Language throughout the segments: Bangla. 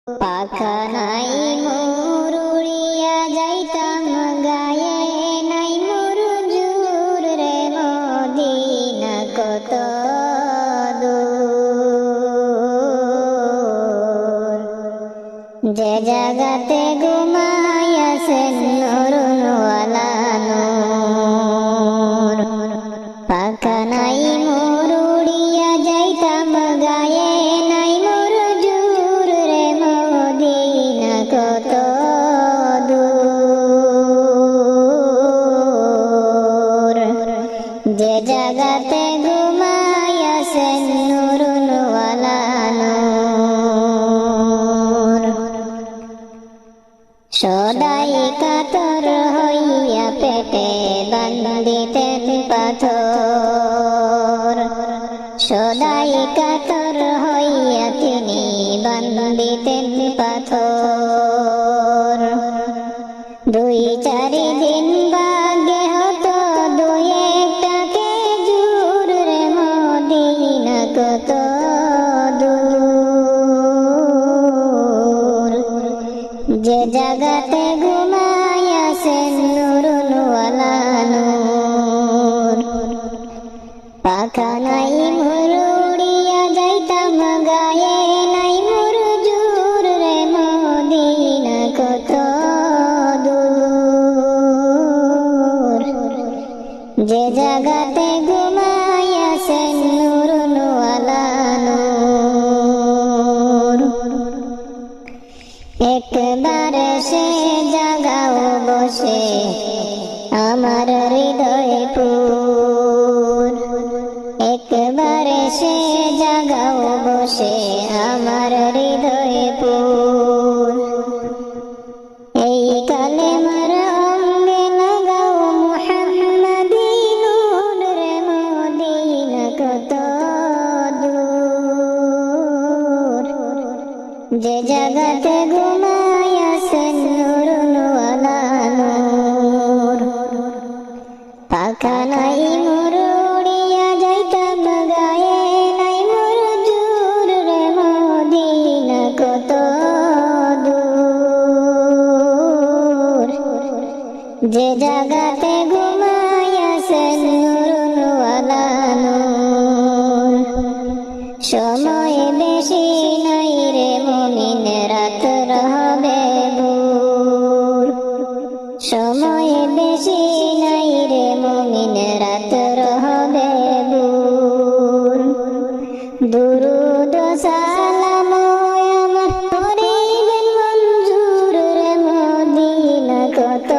পাখা নাই মোর উড়িয়া যাইতাম গায়ে নাই মোর জুর রে মদিনা কত দূর যে জাগাতে ঘুমাইয়াছেন নূরওয়ালা নূর পাখা নাই মোর উড়িয়া যাইতাম গায়ে নাই মোর জুর রে মদিনা কত দূর যে জাগাতে ঘুমাইয়াছেন নূরওয়ালা নূর সদাই কাতর হইয়া পেটে বান্ধিতেন পাথর সদাই কাতর হইয়া তিনি বান্ধিতেন পাথর দুই চারি দিন বাগে হতো দুই একটাকে জুর রে মদিনা কত দূর যে জাগাতে ঘুমাইয়াছেন নূরওয়ালা নূর পাখা নাই মোর উড়িয়া যাইতাম গায়ে নাই মোর জুর রে মদিনা কত দূর যে জাগাতে ঘুমাইয়াছেন নূরওয়ালা নূর একবার সে জাগাও বসে আমার হৃদয় পুর একবার সে জাগাও বসে আমার হৃদয় পুর এই কালেমার অঙ্গে লাগাও মুহাম্মাদি নূর রে মদিনা কত দূর যে জাগাতে ঘুমাইয়াছেন নূরওয়ালা নূর পাখা নাই মোর উড়িয়া যাইতাম গায়ে নাই মোর জুর রে মদিনা কত দূর যে জাগাতে ঘুমাইয়াছেন নূরওয়ালা নূর সময় বেশি নাই রে মুমিন রাত রহবে ভোর সময় বেশি নাই রে মুমিন রাত রহবে ভোর দুরুদ সালাম আমার করিবেন মঞ্জুর রে মদিনা কত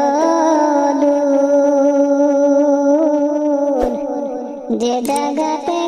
দূর যে জাগাতে